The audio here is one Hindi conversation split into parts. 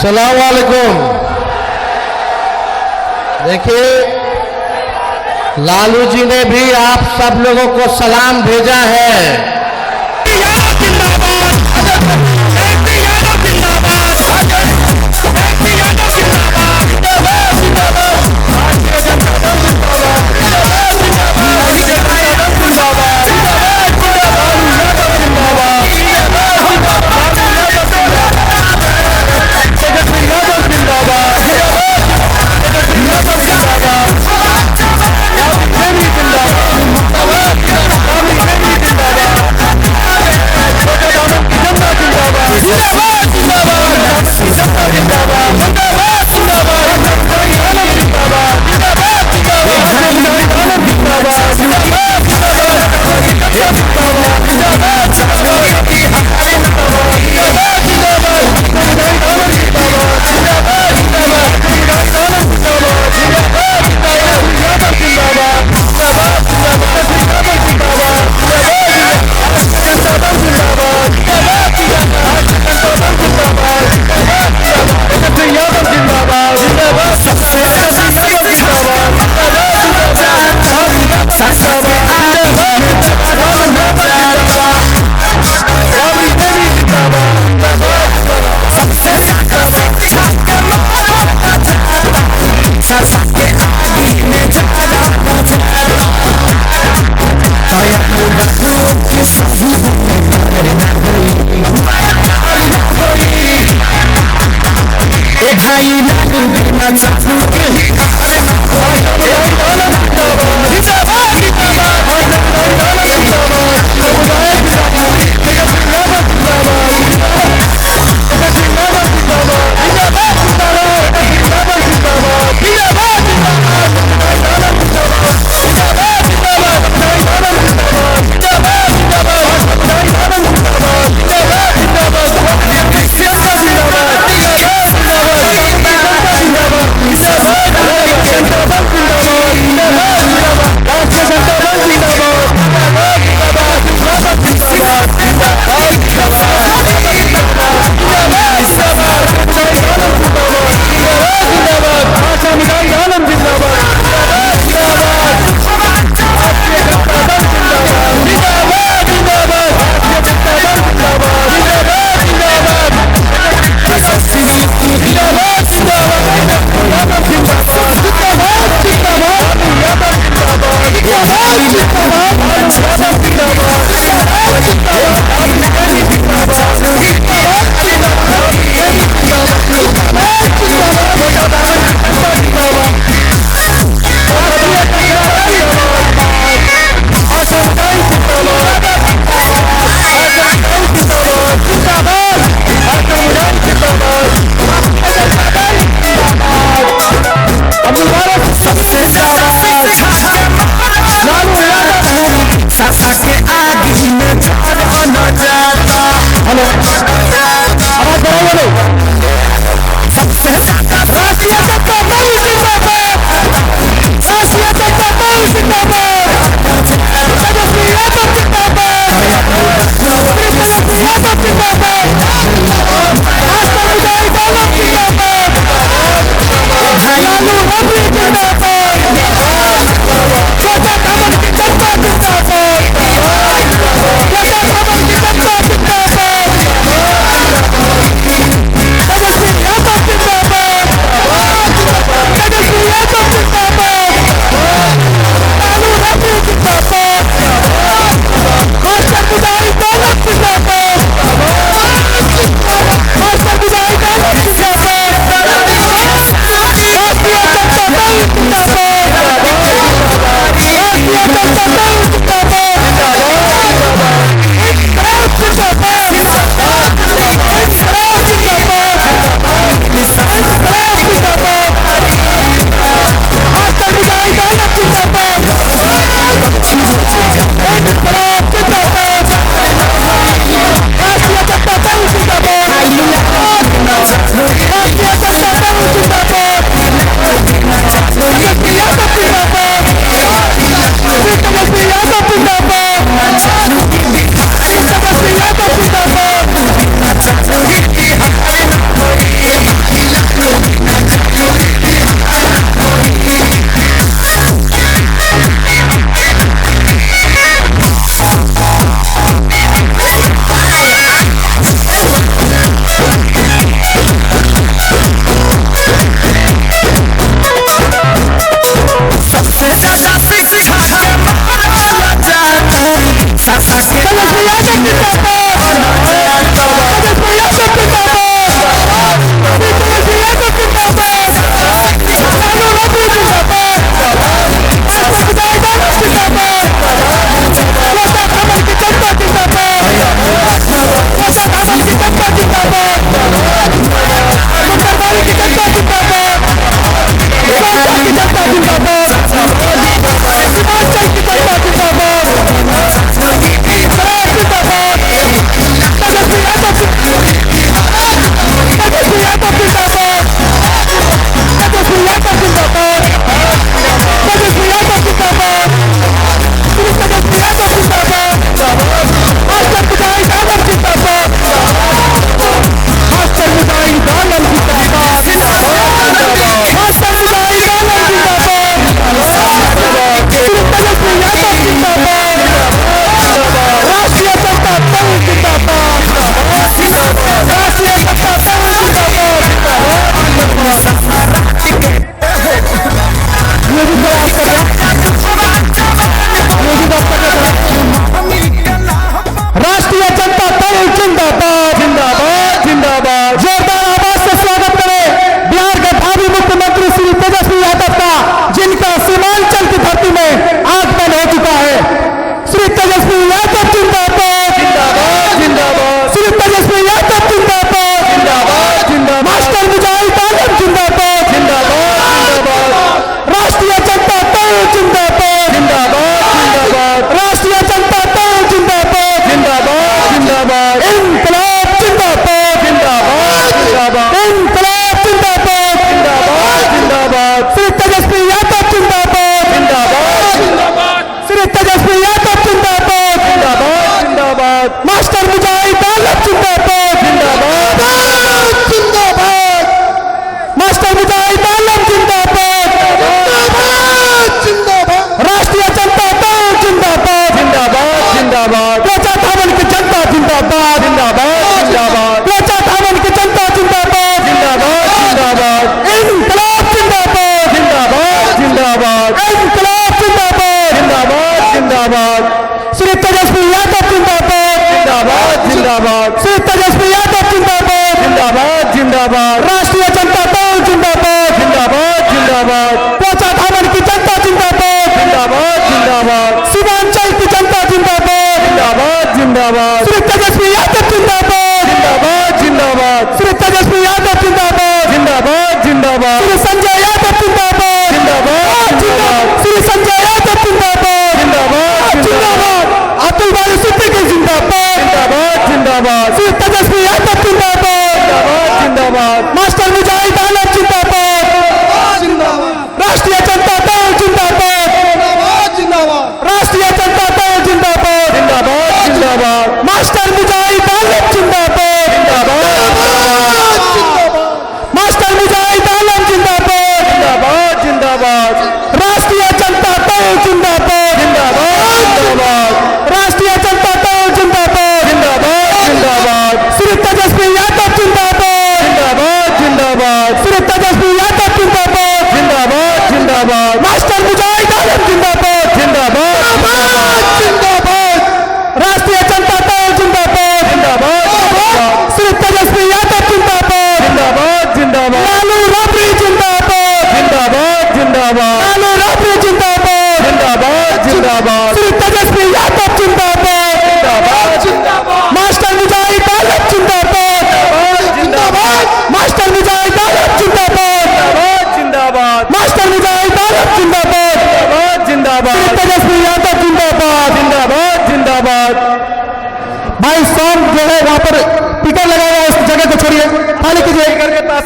अस्सलाम वालेकुम। देखिए, लालू जी ने भी आप सब लोगों को सलाम भेजा है।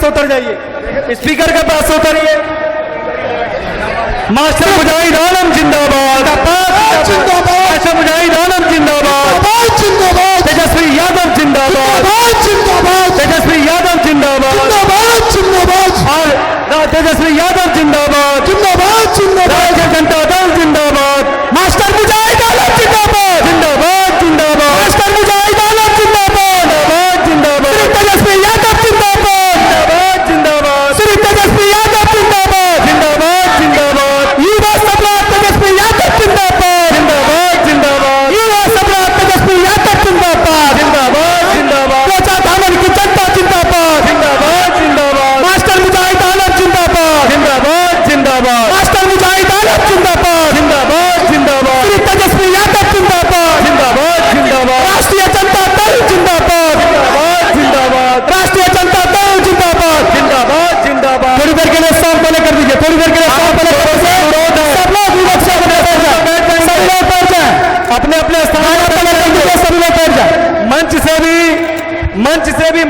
उतर जाइए, स्पीकर के पास उतरिए। मास्टर मुजाहिद आलम जिंदाबाद, मास्टर मुजाहिद आलम जिंदाबाद, तेजस्वी यादव जिंदाबाद, तेजस्वी यादव जिंदाबाद, तेजस्वी यादव जिंदाबाद, राज्य जनता दल जिंदाबाद, मास्टर मुजाहिद आलम जिंदाबाद, जिंदाबाद जिंदाबाद, मास्टर मुजाहिद आलम जिंदाबाद, जिंदाबाद, तेजस्वी यादव जिंदाबाद, जिंदाबाद, श्री तेजस्वी यादव जिंदाबाद, जिंदाबाद, युवा सम्राट तेजस्वी यादव जिंदाबाद।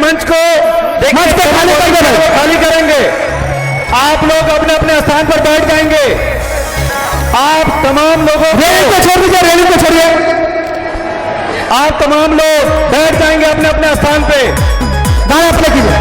मंच को खाली करेंगे। आप लोग अपने अपने स्थान पर बैठ जाएंगे। आप तमाम लोगों रैली को छोड़ दीजिए, रैली को छोड़िए। आप तमाम लोग बैठ जाएंगे अपने अपने स्थान पे। गाना प्ले कीजिए।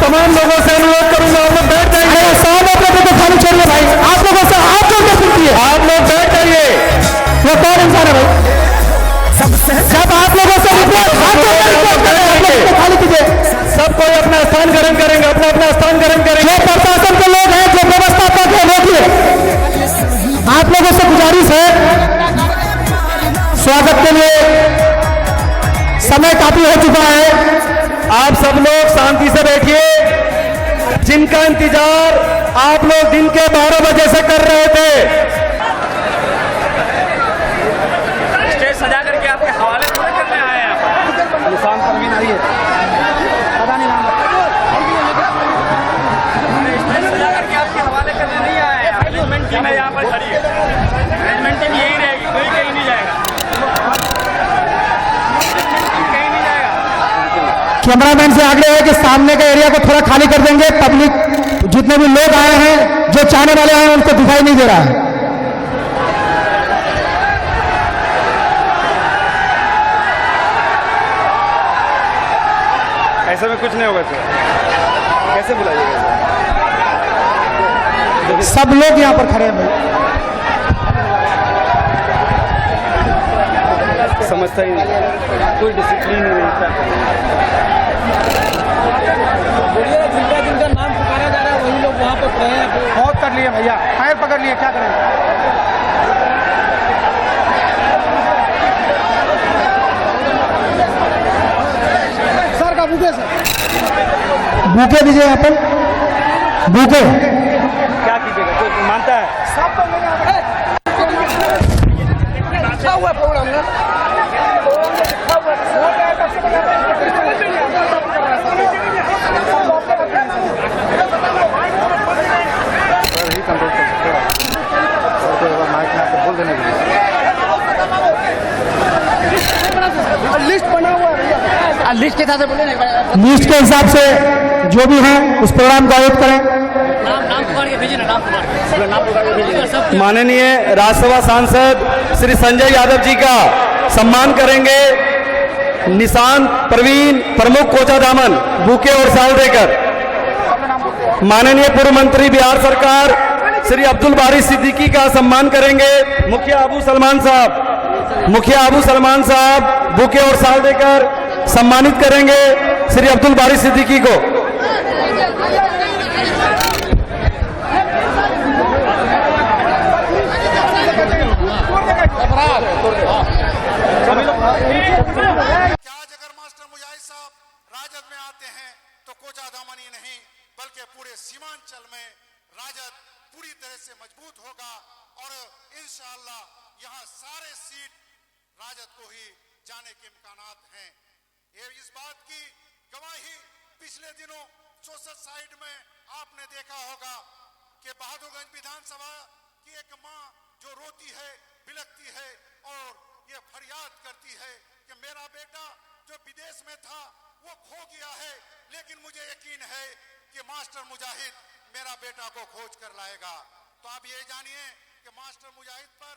तमाम लोगों से अनुरोध करूंगा, आप लोग बैठ जाइए। साहब आप लोगों को खाली छोड़िए भाई। आप लोगों से आप लोग सुनती है, आप लोग बैठ जाइए। वो कौन इंसान है भाई? जब आप लोगों से खाली कीजिए। सब कोई अपना स्थान ग्रहण करेंगे, अपना अपना स्थान ग्रहण करेंगे। जो प्रशासन के लोग हैं, जो व्यवस्थापक है, रोकिए। आप लोगों से गुजारिश है, स्वागत के लिए समय काफी हो चुका है। आप सब लोग शांति से बैठिए। जिनका इंतजार आप लोग दिन के 12 बजे से कर रहे थे, स्टेज सजा करके आपके हवाले थोड़े करने आए हैं। निशान परवीन आ रही है, पता नहीं नाम। स्टेज सजा करके आपके हवाले करने नहीं आए हैं। मैनेजमेंट टीम है यहाँ पर खड़ी है, मैनेजमेंट टीम यही रहेगी, कोई कहीं नहीं जाएगा, कहीं नहीं जाएगा। कैमरामैन से आग्रह है कि सामने के एरिया को थोड़ा खाली कर देंगे। पब्लिक जितने भी लोग आए हैं, जो चाहने वाले आए हैं, उनको दिखाई नहीं दे रहा है। ऐसे में कुछ नहीं होगा सर, कैसे बुलाइएगा? सब लोग यहाँ पर खड़े हैं भाई। समझता ही नहीं, कोई डिसिप्लिन नहीं। जिनका नाम पुकारा जा रहा है वही लोग वहाँ पे खड़े हैं। बहुत कर लिए भैया, पैर पकड़ लिए, क्या करें? सर का बुके सर, बुके दीजिए यहाँ पर, बुके। क्या कीजिएगा? कोई मानता है? सब अच्छा हुआ प्रोग्राम ना। लिस्ट बना हुआ है, लिस्ट के हिसाब से बोले नहीं, लिस्ट के हिसाब से जो भी हैं उस प्रोग्राम को आयोजित करें। नाम पुकार के भेजिए ना, नाम पुकार के भेजिए। माननीय राज्यसभा सांसद श्री संजय यादव जी का सम्मान करेंगे। निशान परवीन प्रमुख कोचा दामन बुके और शाल देकर। माननीय पूर्व मंत्री बिहार सरकार श्री अब्दुल बारी सिद्दीकी का सम्मान करेंगे। मुखिया अबू सलमान साहब बुके और शाल देकर सम्मानित करेंगे श्री अब्दुल बारी सिद्दीकी को। आज अगर मास्टर मुजाहिद साहब राजद में आते हैं तो कोचा दामन ही नहीं बल्कि पूरे सीमांचल में राजद पूरी तरह से मजबूत होगा और इंशाअल्लाह यहाँ सारे सीट राजद को ही जाने के इम्कानात हैं। ये इस बात की गवाही पिछले दिनों सोशल साइट में आपने देखा होगा कि बहादुरगंज विधानसभा की एक मां जो रोती है, बिलखती है और ये फरियाद करती है कि मेरा बेटा जो विदेश में था वो खो गया है, लेकिन मुझे यकीन है कि मास्टर मुजाहिद मेरा बेटा को खोज कर लाएगा। तो आप ये जानिए कि मास्टर मुजाहिद पर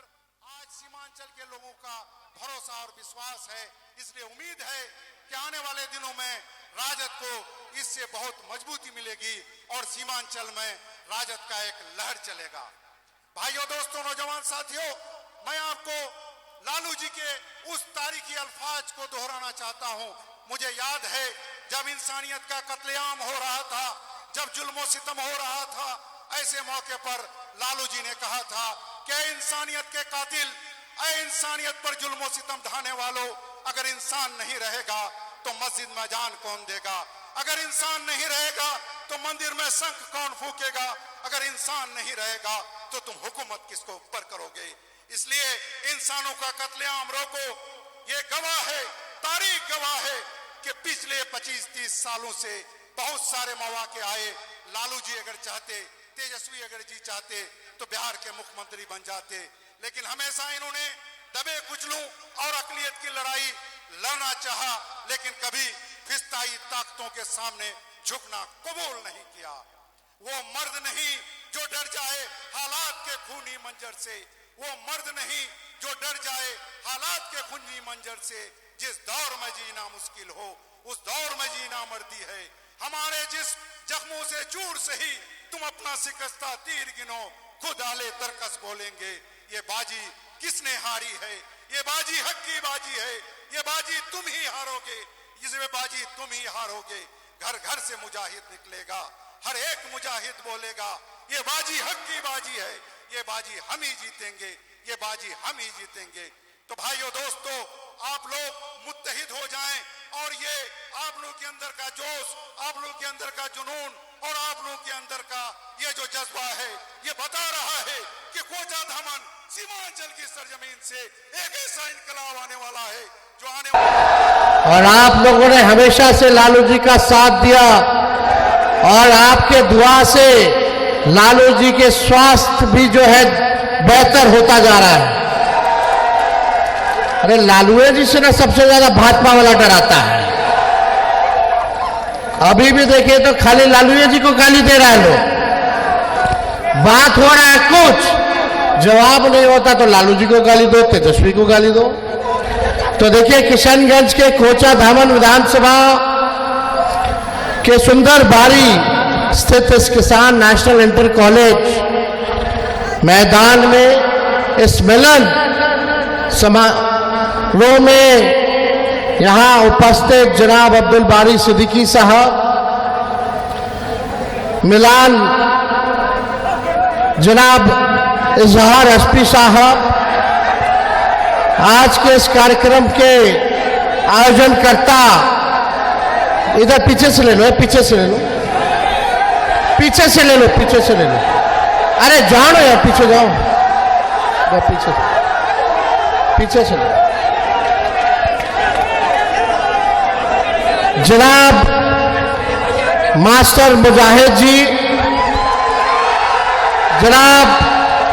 आज सीमांचल के लोगों का भरोसा और विश्वास है। इसलिए उम्मीद है कि आने वाले दिनों में राजद को इससे बहुत मजबूती मिलेगी और सीमांचल में राजद का एक लहर चलेगा। भाइयों, दोस्तों, नौजवान साथियों, मैं आपको लालू जी के उस तारीखी अल्फाज को दोहराना चाहता हूं। मुझे याद है जब इंसानियत का कत्लेआम हो रहा था, जब जुल्म सितम हो रहा था, ऐसे मौके पर लालू जी ने कहा था कि इंसानियत के कातिल, इंसानियत पर जुल्म सितम ढाने वालों, अगर इंसान नहीं रहेगा तो मस्जिद में जान कौन देगा? अगर इंसान नहीं रहेगा तो मंदिर में शंख कौन फूकेगा? अगर इंसान नहीं रहेगा तो तुम हुकूमत किसको ऊपर करोगे? इसलिए इंसानों का कत्लेआम रोको। ये गवाह है, तारीख गवाह है कि पिछले 25-30 सालों से बहुत सारे मौके आए। लालू जी अगर चाहते, तेजस्वी अगर जी चाहते तो बिहार के मुख्यमंत्री बन जाते, लेकिन हमेशा इन्होंने दबे कुचलों और अकलियत की लड़ाई लड़ना चाहा, लेकिन कभी फिस्ताई ताकतों के सामने झुकना कबूल नहीं किया। वो मर्द नहीं जो डर जाए हालात के खूनी मंजर से, वो मर्द नहीं जो डर जाए हालात के खूनी मंजर से। जिस दौर में जीना मुश्किल हो उस दौर में जीना मर्दी है। हमारे जिस जख्मों से चूर सही तुम अपना शिकस्ता तीर गिनो, खुद आले तरकस बोलेंगे ये बाजी किसने हारी है? ये बाजी हक की बाजी है, ये बाजी तुम ही हारोगे, ये बाजी तुम ही हारोगे। घर घर से मुजाहिद निकलेगा, हर एक मुजाहिद बोलेगा ये बाजी हक की बाजी है, ये बाजी हम ही जीतेंगे, ये बाजी हम ही जीतेंगे। तो भाइयों, दोस्तों, आप लोग मुत्तहिद हो जाएं और ये आप लोग के अंदर का जोश, आप लोग के अंदर का जुनून और आप लोग के अंदर का ये जो जज्बा है, ये बता रहा है कि कोचा धामन सीमांचल की सरजमीन से एक ऐसा इनकलाब आने वाला है जो आने वाला। और आप लोगों ने हमेशा से लालू जी का साथ दिया और आपके दुआ से लालू जी के स्वास्थ्य भी जो है बेहतर होता जा रहा है। अरे लालू जी से ना सबसे ज्यादा भाजपा वाला डराता है। अभी भी देखिए तो खाली लालू जी को गाली दे रहा है लोग। बात हो रहा है कुछ, जवाब नहीं होता तो लालू जी को गाली दो, तेजस्वी को गाली दो। तो देखिए किशनगंज के कोचा धामन विधानसभा के सुंदर बारी स्थित इस किसान नेशनल इंटर कॉलेज मैदान में इस मिलन समारोह में यहां उपस्थित जनाब अब्दुल बारी सिद्दीकी साहब, मिलान जनाब इजहार एसपी साहब, आज के इस कार्यक्रम के आयोजनकर्ता, इधर पीछे से ले लो, पीछे से ले लो, पीछे से ले लो, पीछे से ले लो। अरे जाओ यार, पीछे जाओ, पीछे से लो। जनाब मास्टर मुजाहिद जी, जनाब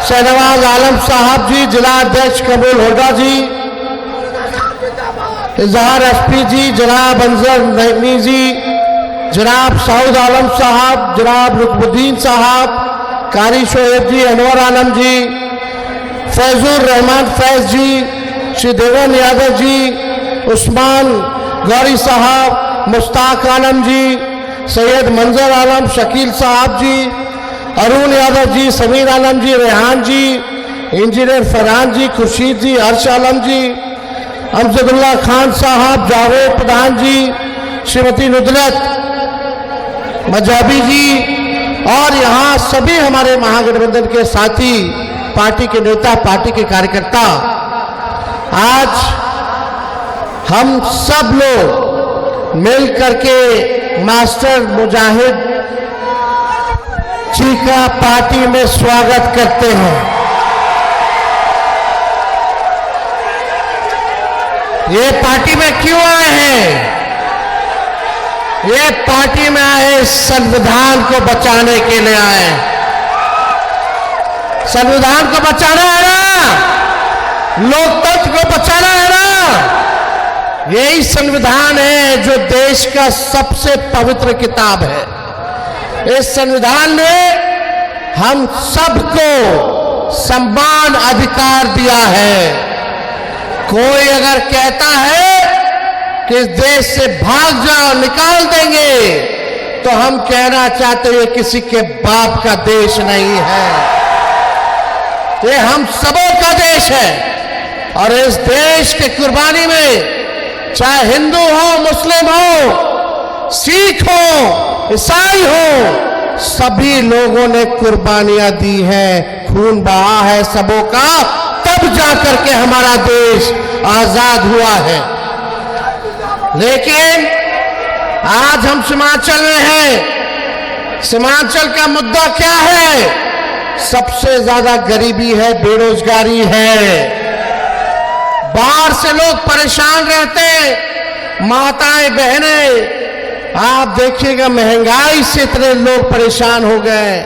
शहनवाज आलम साहब जी, जिला अध्यक्ष कबूल होगा जी, इजहार एसपी जी, जनाब अंजर नईमी जी, जनाब साउद आलम साहब, जनाब रुकमुद्दीन साहब, कारी शोएब जी, अनवर आलम जी, फैजुर रहमान फैज जी, श्री देवन यादव जी, उस्मान गौरी साहब, मुश्ताक आलम जी, सैयद मंजर आलम, शकील साहब जी, अरुण यादव जी, समीर आलम जी, रेहान जी, इंजीनियर फरहान जी, खुर्शीद जी, हर्ष आलम जी, अमजदुल्ला खान साहब, जावेद प्रधान जी, श्रीमती नुदरत मजाबी जी और यहाँ सभी हमारे महागठबंधन के साथी, पार्टी के नेता, पार्टी के कार्यकर्ता। आज हम सब लोग मिल करके मास्टर मुजाहिद जी का पार्टी में स्वागत करते हैं। ये पार्टी में क्यों आए हैं? ये पार्टी में आए संविधान को बचाने के लिए आए। संविधान को बचाना है ना, लोकतंत्र को बचाना है ना। यही संविधान है जो देश का सबसे पवित्र किताब है। इस संविधान ने हम सबको सम्मान अधिकार दिया है। कोई अगर कहता है कि इस देश से भाग जाओ, निकाल देंगे, तो हम कहना चाहते हैं किसी के बाप का देश नहीं है, ये हम सबों का देश है। और इस देश की कुर्बानी में चाहे हिंदू हो, मुस्लिम हो, सिख हो, ईसाई हो, सभी लोगों ने कुर्बानियां दी हैं, खून बहा है सबों का, तब जाकर के हमारा देश आजाद हुआ है। लेकिन आज हम सीमांचल में हैं। सीमांचल का मुद्दा क्या है? सबसे ज्यादा गरीबी है, बेरोजगारी है, बाहर से लोग परेशान रहते हैं, माताएं बहनें, आप देखिएगा महंगाई से इतने लोग परेशान हो गए,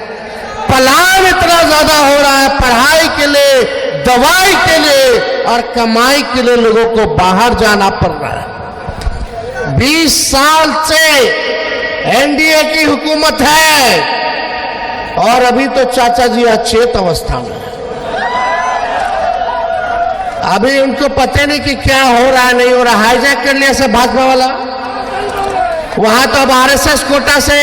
पलायन इतना ज्यादा हो रहा है, पढ़ाई के लिए, दवाई के लिए और कमाई के लिए लोगों को बाहर जाना पड़ रहा है। 20 साल से एनडीए की हुकूमत है और अभी तो चाचा जी अचेत अवस्था में, अभी उनको पता नहीं कि क्या हो रहा है, नहीं हो रहा। हाईजैक कर लिया सब भाजपा वाला, वहां तो अब आरएसएस कोटा से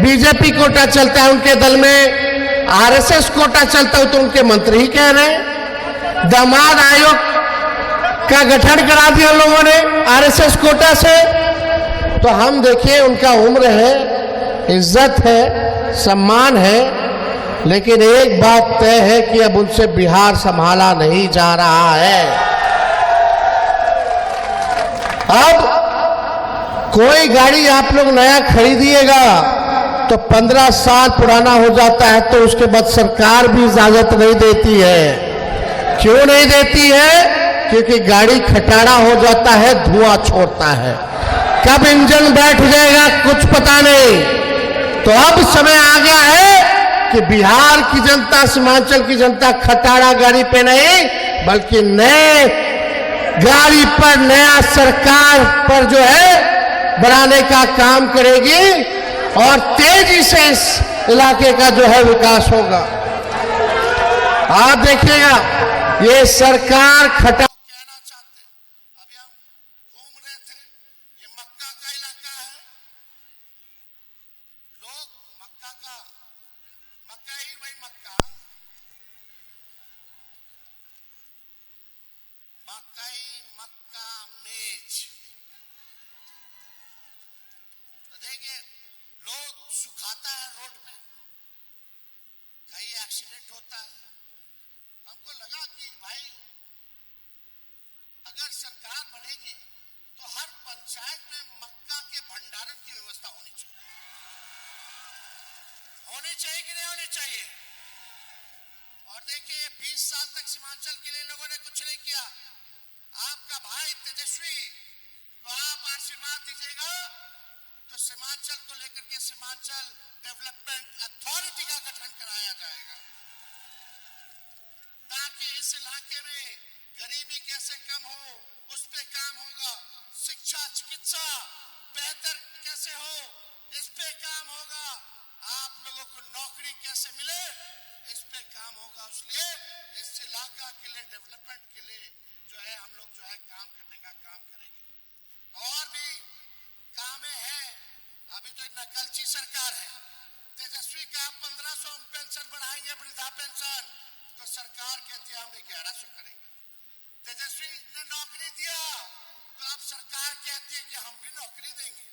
बीजेपी कोटा चलता है उनके दल में, आरएसएस कोटा चलता है तो उनके मंत्री ही कह रहे हैं। दामाद आयोग का गठन करा दिया लोगों ने आरएसएस कोटा से। तो हम देखिए, उनका उम्र है, इज्जत है, सम्मान है, लेकिन एक बात तय है कि अब उनसे बिहार संभाला नहीं जा रहा है। अब कोई गाड़ी आप लोग नया खरीदिएगा तो 15 साल पुराना हो जाता है, तो उसके बाद सरकार भी इजाजत नहीं देती है। क्यों नहीं देती है? क्योंकि गाड़ी खटारा हो जाता है, धुआं छोड़ता है, कब इंजन बैठ जाएगा कुछ पता नहीं। तो अब समय आ गया है कि बिहार की जनता, सीमांचल की जनता खटारा गाड़ी पे नहीं, बल्कि नए गाड़ी पर, नया सरकार पर जो है बनाने का काम करेगी और तेजी से इस इलाके का जो है विकास होगा। आप देखिएगा, ये सरकार खटा कहना चाहते हैं। अभी हम घूम रहे थे, ये मक्का का इलाका है, लोग मक्का ही वही मक्का मेज। तो देखिए, लोग सुखाता है रोड पे, कई एक्सीडेंट होता है। हमको लगा कि भाई अगर सरकार बनेगी तो हर पंचायत में मक्का के भंडारण की व्यवस्था होनी चाहिए। होनी चाहिए कि नहीं होनी चाहिए? और देखिए, 20 साल तक सीमांचल के लिए लोगों ने कुछ नहीं किया। आपका भाई तेजस्वी, तो आप आशीर्वाद दीजिएगा तो सीमांचल को लेकर के सीमांचल डेवलपमेंट अथॉरिटी का गठन कराया जाएगा, ताकि इस इलाके में गरीबी कैसे कम हो उस पे काम होगा। शिक्षा, चिकित्सा बेहतर कैसे हो इस पे काम होगा। आप लोगों को नौकरी कैसे मिले इस पे काम होगा। इसलिए इस इलाका के लिए, डेवलपमेंट के लिए जो है हम लोग जो है काम करने का काम करेंगे। और भी काम है। अभी तो नकलची सरकार है। तेजस्वी का 1500 पेंशन बढ़ाएंगे, वृद्धा पेंशन, तो सरकार कहती है हम 1100 करेंगे। तेजस्वी ने नौकरी दिया तो अब सरकार कहती है कि हम भी नौकरी देंगे।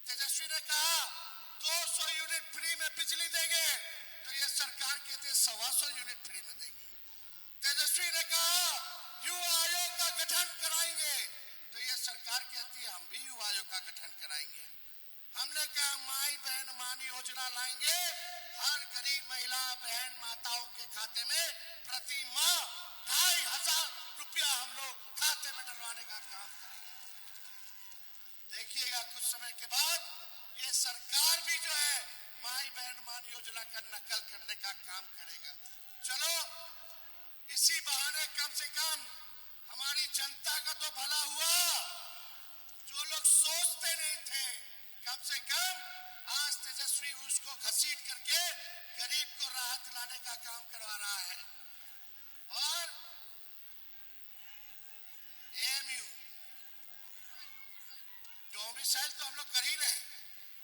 तेजस्वी ने कहा 200 यूनिट फ्री में बिजली देंगे, तो ये सरकार कहती है 125 यूनिट फ्री में देंगे। तेजस्वी ने कहा युवा आयोग का गठन कराएंगे, तो ये सरकार कहती है हम भी युवा आयोग का गठन कराएंगे। हमने कहा माई बहन मान योजना लाएंगे, हर गरीब महिला बहन माताओं के खाते में प्रति माह 2500 रुपया हम लोग खाते में डलवाने का काम करेंगे। देखिएगा कुछ समय के बाद ये सरकार भी जो है माई बहन मान योजना का नकल करने का काम करेगा। चलो इसी बहाने कम से कम हमारी जनता का तो भला हुआ। जो लोग सोचते नहीं थे, कम से कम आज तेजस्वी उस उसको घसीट करके गरीब को राहत दिलाने का काम करवा रहा है। और एएमयू डोमिसाइल तो हम लोग कर ही रहे,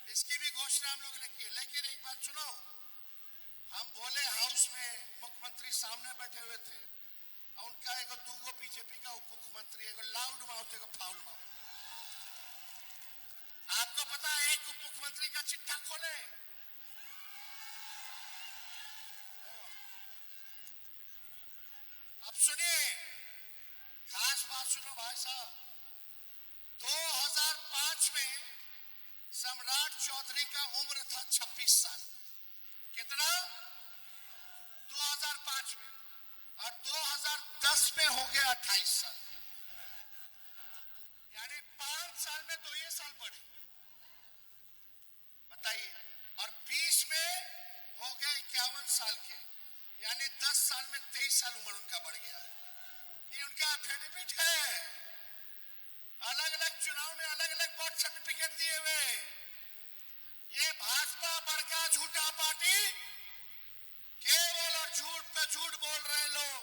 इसकी भी घोषणा हम लोग ने की। लेकिन एक बात सुनो, हम बोले हाउस में, मुख्यमंत्री सामने बैठे हुए थे, उनका एगो दूगो बीजेपी का उप मुख्यमंत्री, एगो लाउड माउथ एगो फाउल माउथ। आपको पता है एक उप मुख्यमंत्री का चिट्ठा खोले, अब सुनिए खास बात सुनो भाई साहब। 2005 में सम्राट चौधरी का उम्र था 26 साल। कितना? 2005 में। और 2010 में हो गया 28 साल, यानी 5 साल में 2 साल बढ़े, बताइए। और 20 में हो गया 51 साल के, यानी 10 साल में 23 साल उम्र उनका बढ़ गया। ये उनका एफिडेविट है, अलग अलग चुनाव में अलग अलग बर्थ सर्टिफिकेट दिए हुए। ये भाजपा बड़का झूठा पार्टी, केवल और झूठ पे झूठ बोल रहे लोग।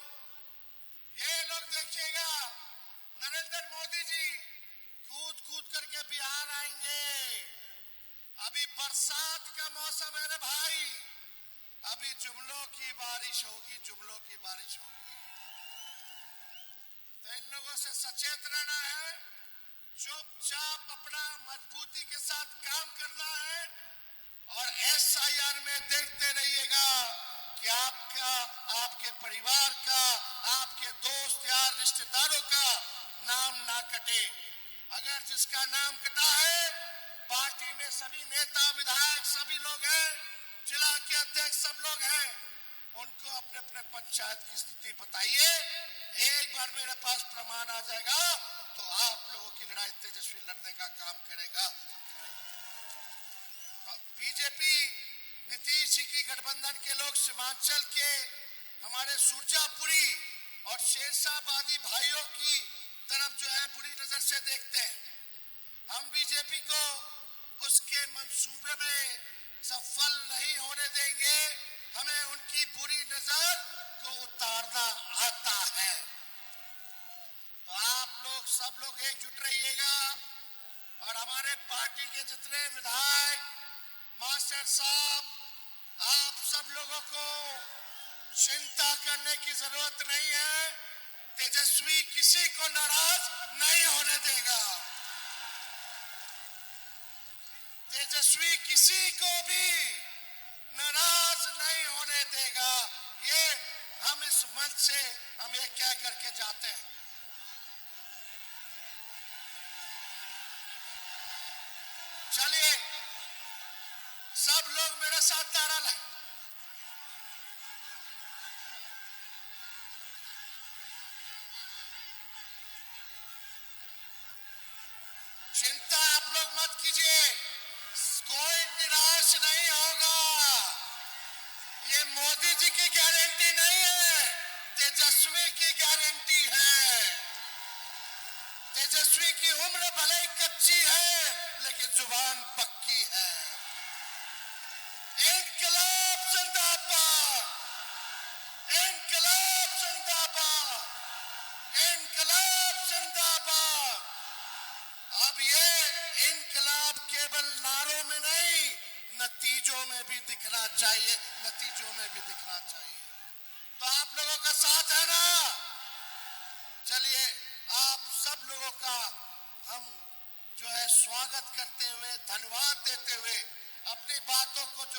ये लोग देखिएगा, नरेंद्र मोदी जी कूद कूद करके बिहार आएंगे। अभी बरसात का मौसम है रे भाई, अभी जुमलों की बारिश होगी, जुमलों की बारिश होगी। तो इन लोगों से सचेत रहना है, चुपचाप अपना मजबूती के साथ काम करना है। और एसआईआर में देखते रहिएगा कि आपका, आपके परिवार का, आपके दोस्त यार रिश्तेदारों का नाम ना कटे। अगर जिसका नाम कटा है, पार्टी में सभी नेता विधायक सभी लोग हैं, जिला के अध्यक्ष सब लोग हैं, उनको अपने अपने पंचायत की स्थिति बताइए। एक बार मेरे पास प्रमाण आ जाएगा तो आप लोगों की लड़ाई तेजस्वी लड़ने का काम करेगा। बीजेपी नीतीश जी की गठबंधन के लोग सीमांचल के हमारे सुरजापुरी और शेरशाहबादी भाइयों की तरफ जो है बुरी नजर से देखते हैं। हम बीजेपी को उसके मंसूबे में सफल नहीं होने देंगे। हमें उनकी बुरी नजर को उतारना आता है। तो आप लोग सब लोग एकजुट रहिएगा और हमारे पार्टी के जितने विधायक, मास्टर साहब, आप सब लोगों को चिंता करने की जरूरत नहीं है। तेजस्वी किसी को नाराज नहीं होने देगा। तेजस्वी किसी को भी नाराज नहीं होने देगा। ये हम इस मंच से हम ये कह करके जाते हैं। चलिए सब लोग मेरे साथ तारा लाए। चिंता आप लोग मत कीजिए, कोई निराश नहीं होगा। ये मोदी जी की गारंटी नहीं है, तेजस्वी की गारंटी है। तेजस्वी की उम्र भले ही कच्ची है, लेकिन जुबान पक्की है। इनकलाब जिंदाबाद, इनकलाब जिंदाबाद, इनकलाब जिंदाबाद। अब ये इनकलाब केवल नारों में नहीं, नतीजों में भी दिखना चाहिए, नतीजों में भी दिखना चाहिए। तो आप लोगों का साथ है ना? चलिए आप सब लोगों का हम जो है स्वागत करते हुए, धन्यवाद देते हुए, अपनी बातों को जो